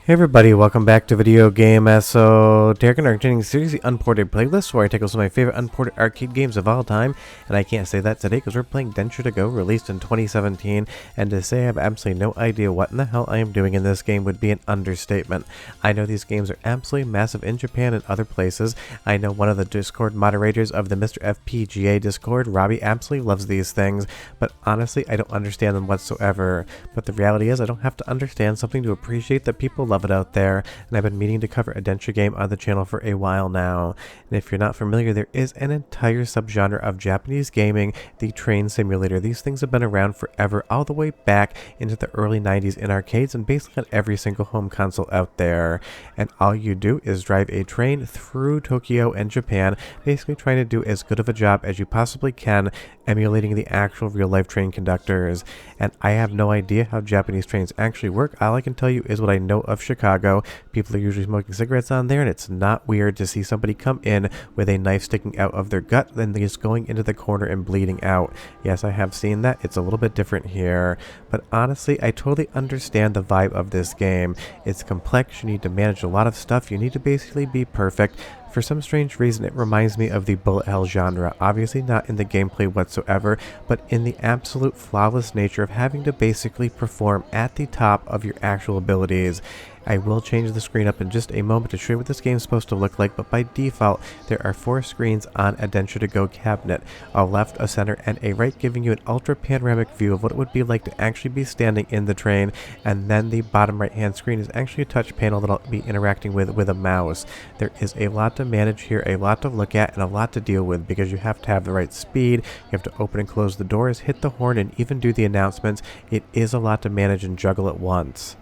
Hey everybody, welcome back to Video Game Esoteric and Entertaining Series, the Unported Playlist, where I take some of my favorite unported arcade games of all time, and I can't say that today because we're playing Densha De Go, released in 2017, and to say I have absolutely no idea what in the hell I am doing in this game would be an understatement. I know these games are absolutely massive in Japan and other places. I know one of the Discord moderators of the Mr. FPGA Discord, Robbie, absolutely loves these things, but honestly, I don't understand them whatsoever. But the reality is, I don't have to understand something to appreciate that people love it out there, and I've been meaning to cover a Densha game on the channel for a while now. And if you're not familiar, there is an entire subgenre of Japanese gaming, the train simulator. These things have been around forever, all the way back into the early 90s in arcades and basically on every single home console out there. And all you do is drive a train through Tokyo and Japan, basically trying to do as good of a job as you possibly can, emulating the actual real-life train conductors. And I have no idea how Japanese trains actually work. All I can tell you is what I know of Chicago. People are usually smoking cigarettes on there, and it's not weird to see somebody come in with a knife sticking out of their gut, then just going into the corner and bleeding out. Yes, I have seen that. It's a little bit different here. But honestly, I totally understand the vibe of this game. It's complex. You need to manage a lot of stuff. You need to basically be perfect. For some strange reason, it reminds me of the bullet hell genre, obviously not in the gameplay whatsoever, but in the absolute flawless nature of having to basically perform at the top of your actual abilities. I will change the screen up in just a moment to show you what this game is supposed to look like, but by default, there are 4 screens on a Densha De Go cabinet, a left, a center, and a right, giving you an ultra panoramic view of what it would be like to actually be standing in the train, and then the bottom right hand screen is actually a touch panel that I'll be interacting with a mouse. There is a lot to manage here, a lot to look at, and a lot to deal with, because you have to have the right speed, you have to open and close the doors, hit the horn, and even do the announcements. It is a lot to manage and juggle at once.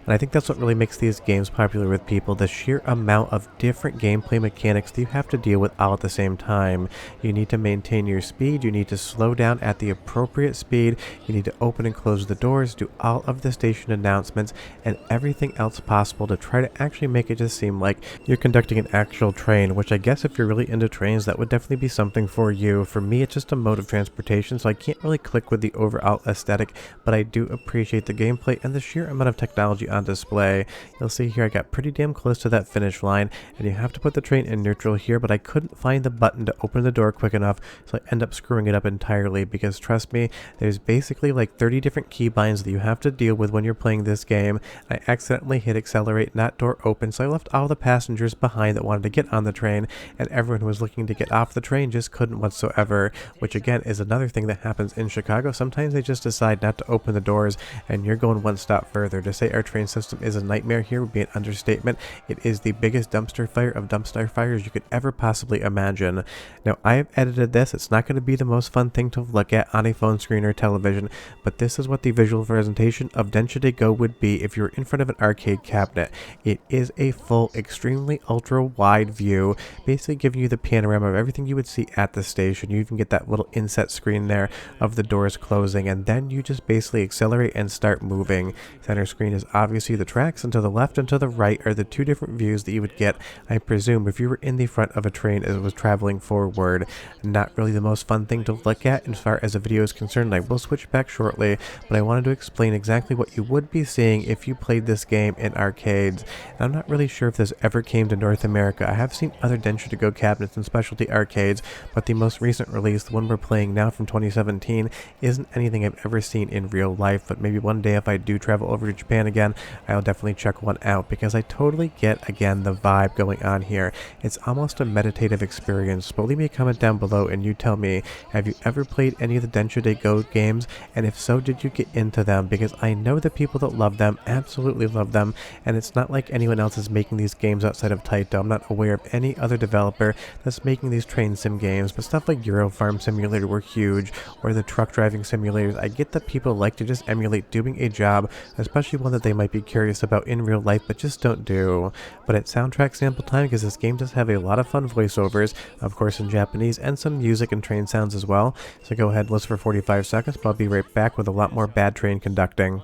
And I think that's what really makes these games popular with people, the sheer amount of different gameplay mechanics that you have to deal with all at the same time. You need to maintain your speed, you need to slow down at the appropriate speed, you need to open and close the doors, do all of the station announcements, and everything else possible to try to actually make it just seem like you're conducting an actual train, which I guess if you're really into trains, that would definitely be something for you. For me, it's just a mode of transportation, so I can't really click with the overall aesthetic, but I do appreciate the gameplay and the sheer amount of technology on display. You'll see here I got pretty damn close to that finish line, and you have to put the train in neutral here, but I couldn't find the button to open the door quick enough, so I end up screwing it up entirely, because trust me, there's basically like 30 different keybinds that you have to deal with when you're playing this game. I accidentally hit accelerate, not door open, so I left all the passengers behind that wanted to get on the train, and everyone who was looking to get off the train just couldn't whatsoever, which again is another thing that happens in Chicago. Sometimes they just decide not to open the doors, and you're going one stop further. To say our train system is a nightmare here would be an understatement. It is the biggest dumpster fire of dumpster fires you could ever possibly imagine. Now, I have edited this. It's not going to be the most fun thing to look at on a phone screen or television, but this is what the visual presentation of Densha De Go would be if you were in front of an arcade cabinet. It is a full, extremely ultra wide view, basically giving you the panorama of everything you would see at the station. You even get that little inset screen there of the doors closing, and then you just basically accelerate and start moving. Center screen is obviously the tracks, and to the left and to the right are the 2 different views that you would get, I presume, if you were in the front of a train as it was traveling forward. Not really the most fun thing to look at as far as the video is concerned. I will switch back shortly, but I wanted to explain exactly what you would be seeing if you played this game in arcades. And I'm not really sure if this ever came to North America. I have seen other Densha De Go cabinets in specialty arcades, but the most recent release, the one we're playing now from 2017, isn't anything I've ever seen in real life. But maybe one day if I do travel over to Japan again, I'll definitely check one out, because I totally get, again, the vibe going on here. It's almost a meditative experience. But leave me a comment down below and you tell me, have you ever played any of the Densha De Go games? And if so, did you get into them? Because I know the people that love them absolutely love them, and it's not like anyone else is making these games outside of Taito. I'm not aware of any other developer that's making these train sim games, but stuff like Euro Farm Simulator were huge, or the truck driving simulators. I get that people like to just emulate doing a job, especially one that they might be curious about in real life but just don't do. But it's soundtrack sample time, because this game does have a lot of fun voiceovers, of course in Japanese, and some music and train sounds as well. So go ahead and listen for 45 seconds, but I'll be right back with a lot more bad train conducting.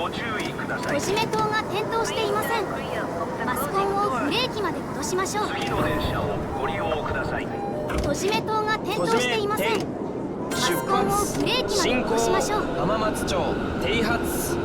閉じ目灯が点灯していません。マスコンをブレーキまで戻しましょう。次の電車をご利用ください。閉じ目灯が点灯していません。マスコンをブレーキまで戻しましょう。浜松町停発。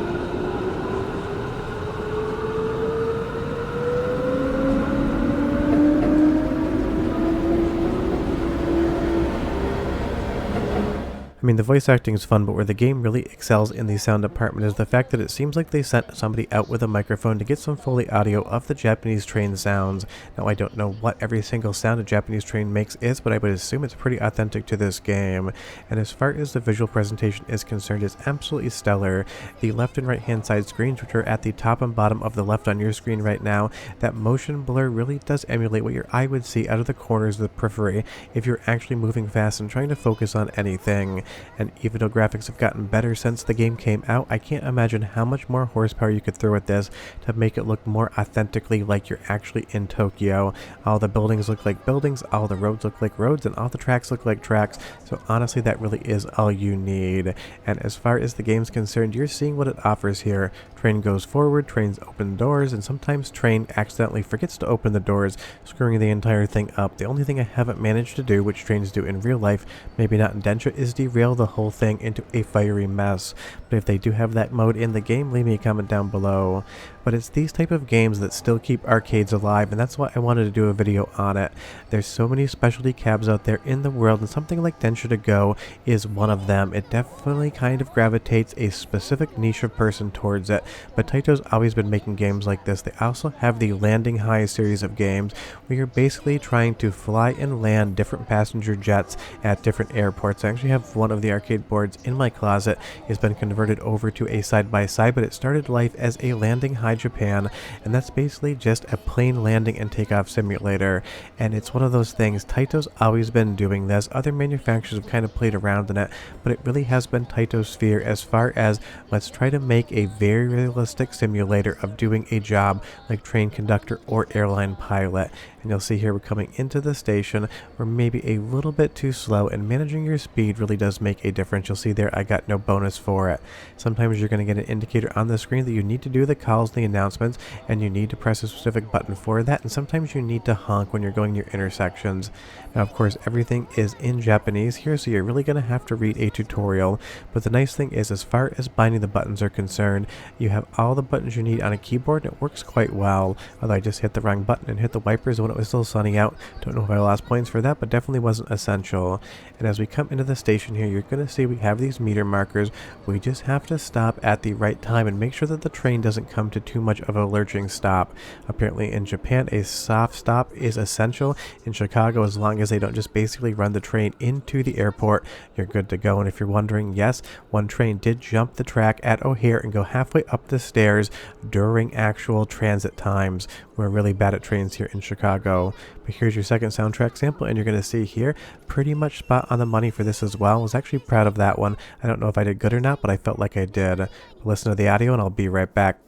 I mean, the voice acting is fun, but where the game really excels in the sound department is the fact that it seems like they sent somebody out with a microphone to get some Foley audio of the Japanese train sounds. Now, I don't know what every single sound a Japanese train makes is, but I would assume it's pretty authentic to this game. And as far as the visual presentation is concerned, it's absolutely stellar. The left and right hand side screens, which are at the top and bottom of the left on your screen right now, that motion blur really does emulate what your eye would see out of the corners of the periphery if you're actually moving fast and trying to focus on anything. And even though graphics have gotten better since the game came out, I can't imagine how much more horsepower you could throw at this to make it look more authentically like you're actually in Tokyo. All the buildings look like buildings, all the roads look like roads, and all the tracks look like tracks, so honestly that really is all you need. And as far as the game's concerned, you're seeing what it offers here. Train goes forward, trains open doors, and sometimes train accidentally forgets to open the doors, screwing the entire thing up. The only thing I haven't managed to do, which trains do in real life, maybe not in Densha, is derail the whole thing into a fiery mess. But if they do have that mode in the game, leave me a comment down below. But it's these type of games that still keep arcades alive, and that's why I wanted to do a video on it. There's so many specialty cabs out there in the world, and something like Densha De Go is one of them. It definitely kind of gravitates a specific niche of person towards it, but Taito's always been making games like this. They also have the Landing High series of games, where you're basically trying to fly and land different passenger jets at different airports. I actually have one of the arcade boards in my closet. It's been converted over to a side-by-side, but it started life as a Landing High Japan, and that's basically just a plane landing and takeoff simulator. And it's one of those things, Taito's always been doing this. Other manufacturers have kind of played around in it, but it really has been Taito's sphere as far as let's try to make a very realistic simulator of doing a job like train conductor or airline pilot. And you'll see here we're coming into the station. We're maybe a little bit too slow, and managing your speed really does make a difference. You'll see there I got no bonus for it. Sometimes you're going to get an indicator on the screen that you need to do the calls, the announcements, and you need to press a specific button for that, and sometimes you need to honk when you're going near intersections. Now of course everything is in Japanese here, so you're really going to have to read a tutorial, but the nice thing is as far as binding the buttons are concerned, you have all the buttons you need on a keyboard, and it works quite well. Although I just hit the wrong button and hit the wipers when it was still sunny out. Don't know if I lost points for that, but definitely wasn't essential. And as we come into the station here, you're going to see we have these meter markers. We just have to stop at the right time and make sure that the train doesn't come to too much of a lurching stop. Apparently in Japan, a soft stop is essential. In Chicago, as long as they don't just basically run the train into the airport, you're good to go. And if you're wondering, yes, one train did jump the track at O'Hare and go halfway up the stairs during actual transit times. We're really bad at trains here in Chicago. But here's your second soundtrack sample, and you're going to see here, pretty much spot on the money for this as well. I was actually proud of that one. I don't know if I did good or not, but I felt like I did. But listen to the audio and I'll be right back.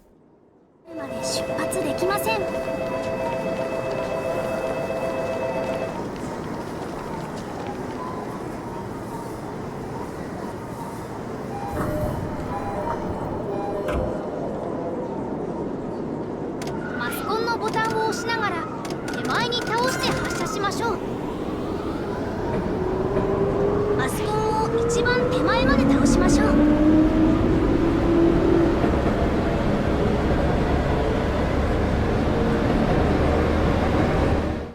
ボタンを押しながら手前に倒して発射しましょう。マスコンを一番手前まで倒しましょう。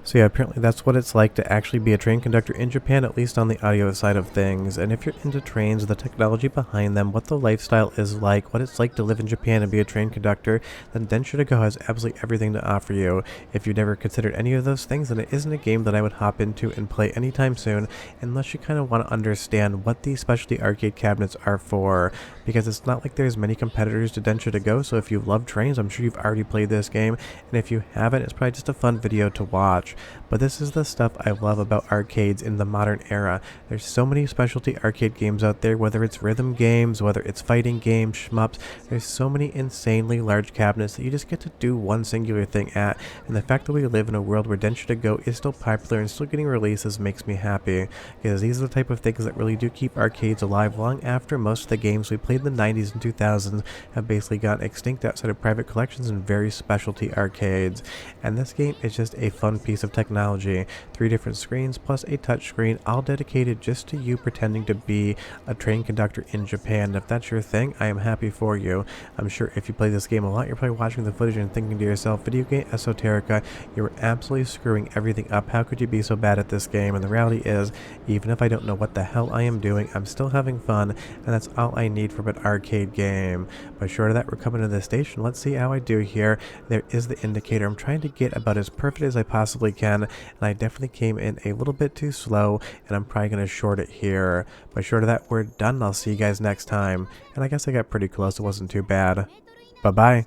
So yeah, apparently that's what it's like to actually be a train conductor in Japan, at least on the audio side of things. And if you're into trains, the technology behind them, what the lifestyle is like, what it's like to live in Japan and be a train conductor, then Densha De Go has absolutely everything to offer you. If you've never considered any of those things, then it isn't a game that I would hop into and play anytime soon, unless you kind of want to understand what these specialty arcade cabinets are for. Because it's not like there's many competitors to Densha De Go, so if you love trains, I'm sure you've already played this game, and if you haven't, it's probably just a fun video to watch. but this is the stuff I love about arcades in the modern era. There's so many specialty arcade games out there, whether it's rhythm games, whether it's fighting games, shmups. There's so many insanely large cabinets that you just get to do one singular thing at, and the fact that we live in a world where Densha De Go is still popular and still getting releases makes me happy, because these are the type of things that really do keep arcades alive long after most of the games we played in the 90s and 2000s have basically gone extinct outside of private collections and very specialty arcades. And this game is just a fun piece of technology. 3 different screens plus a touchscreen, all dedicated just to you pretending to be a train conductor in Japan. If that's your thing, I am happy for you. I'm sure if you play this game a lot, you're probably watching the footage and thinking to yourself, video game esoterica, you were absolutely screwing everything up. How could you be so bad at this game? And the reality is, even if I don't know what the hell I am doing, I'm still having fun, and that's all I need from an arcade game. But short of that, we're coming to the station. Let's see how I do here. There is the indicator. I'm trying to get about as perfect as I possibly can, and I definitely came in a little bit too slow, and I'm probably going to short it here. But short of that, we're done. I'll see you guys next time. And I guess I got pretty close. It wasn't too bad. Bye-bye.